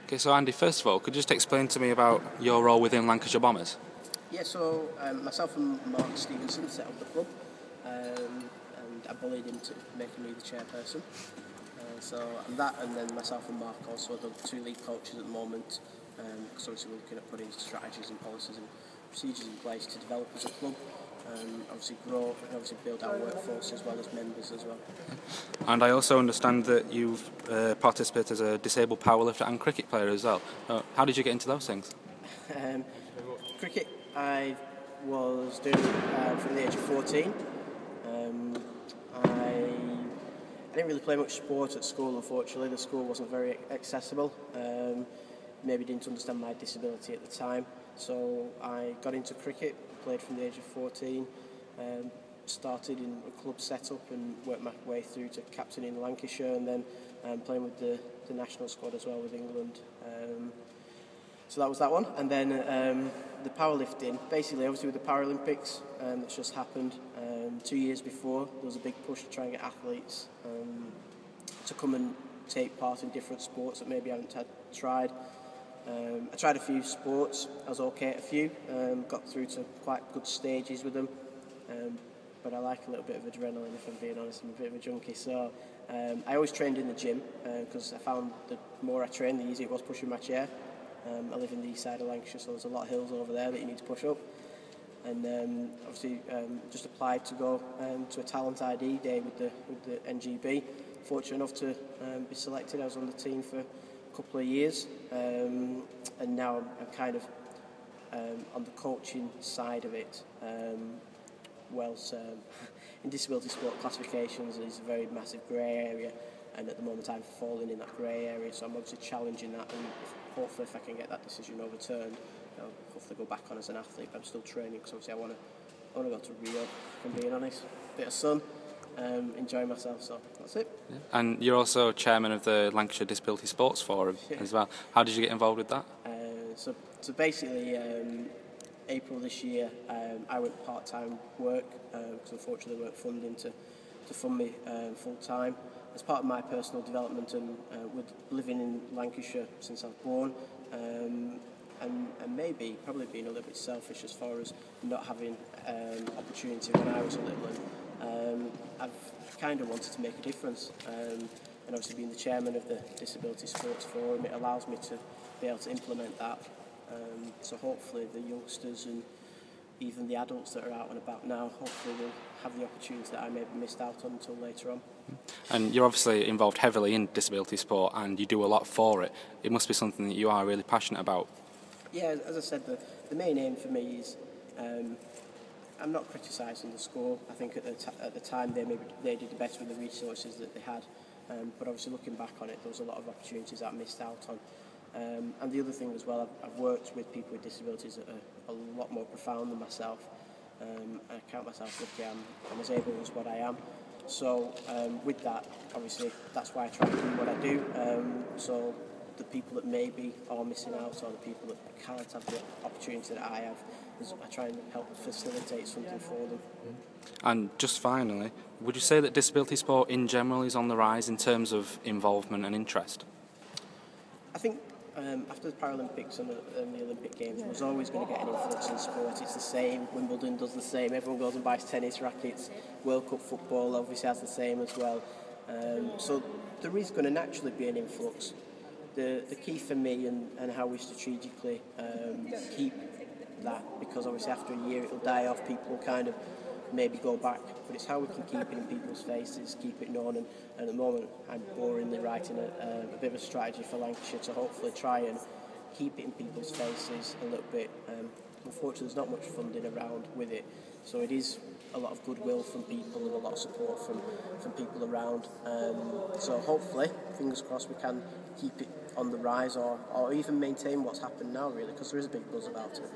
Okay, so Andy, first of all, could you just explain to me about your role within Lancashire Bombers? Yeah, so myself and Mark Stevenson set up the club, and I bullied him to making me the chairperson. So I'm that, and then myself and Mark also are the two lead coaches at the moment, because obviously we're looking at putting strategies and policies and procedures in place to develop as a club, obviously grow and obviously build our workforce as well as members as well. And I also understand that you've participated as a disabled powerlifter and cricket player as well. How did you get into those things? Cricket I was doing from the age of 14. I didn't really play much sport at school, unfortunately. The school wasn't very accessible. Maybe didn't understand my disability at the time. So I got into cricket, played from the age of 14, started in a club setup and worked my way through to captain in Lancashire, and then playing with the national squad as well with England. So that was that one. And then the powerlifting, basically obviously with the Paralympics that's just happened 2 years before, there was a big push to try and get athletes to come and take part in different sports that maybe I haven't tried. I tried a few sports, I was okay at a few, got through to quite good stages with them, but I like a little bit of adrenaline, if I'm being honest. I'm a bit of a junkie, so I always trained in the gym because I found the more I trained, the easier it was pushing my chair. I live in the east side of Lancashire, so there's a lot of hills over there that you need to push up. And obviously just applied to go to a talent ID day with the NGB. Fortunate enough to be selected. I was on the team for a couple of years, and now I'm kind of on the coaching side of it. In disability sport classifications is a very massive grey area, and at the moment I'm falling in that grey area, so I'm obviously challenging that, and hopefully if I can get that decision overturned, I'll hopefully go back on as an athlete. But I'm still training because obviously I want to go to Rio, if I'm being honest. Bit of sun, enjoy myself, so that's it. Yeah. And you're also chairman of the Lancashire Disability Sports Forum as well. How did you get involved with that? So basically, April this year, I went part-time work because unfortunately there weren't funding to fund me full-time. As part of my personal development and with living in Lancashire since I was born, and probably being a little bit selfish as far as not having opportunity when I was a little one, I've kind of wanted to make a difference, and obviously being the chairman of the Disability Sports Forum, it allows me to be able to implement that. So hopefully the youngsters and even the adults that are out and about now, hopefully will have the opportunities that I maybe missed out on until later on. And you're obviously involved heavily in disability sport and you do a lot for it. It must be something that you are really passionate about. Yeah, as I said, the main aim for me is I'm not criticising the school. I think at the time they did the best with the resources that they had, but obviously looking back on it, there was a lot of opportunities that I missed out on. And the other thing as well, I've worked with people with disabilities that are a lot more profound than myself. I count myself lucky I'm as able as what I am. So with that, obviously, that's why I try to do what I do. So the people that maybe are missing out, or the people that can't have the opportunity that I have, I try and help facilitate something for them. And just finally, would you say that disability sport in general is on the rise in terms of involvement and interest? I think after the Paralympics and the Olympic Games, there was always going to get an influence in sport. It's the same. Wimbledon does the same. Everyone goes and buys tennis rackets. World Cup football obviously has the same as well. So there is going to naturally be an influx. The key for me and how we strategically keep that, because obviously after a year it'll die off, people will kind of maybe go back, but it's how we can keep it in people's faces, keep it known, and at the moment I'm boringly writing a bit of a strategy for Lancashire to hopefully try and keep it in people's faces a little bit. Unfortunately there's not much funding around with it, so it is a lot of goodwill from people and a lot of support from people around, so hopefully, fingers crossed, we can keep it on the rise or even maintain what's happened now, really, because there is a big buzz about it.